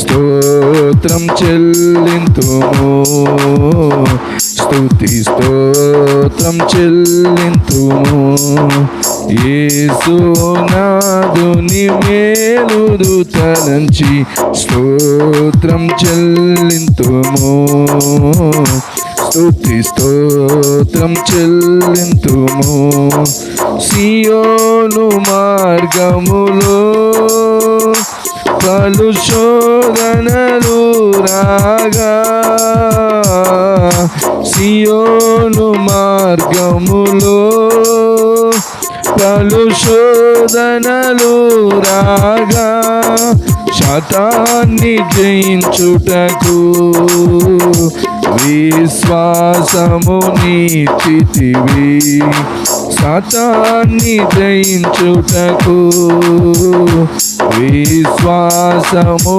స్తోత్రం చెల్లింతుము, స్తుతి స్తోత్రం చెల్లింతుము. యేసునాథుని మేలును తలంచి స్తోత్రం చెల్లింతుము, స్తుతి స్తోత్రం చెల్లింతుము. సియోను మార్గములో పలు శోధనలు రాగా, సియోను మార్గములో పలు శోధనలు రాగా, శాతాన్ని జయించుటకు విశ్వాసము నీచితివి, శాతాన్ని జయించుటకు విశ్వాసము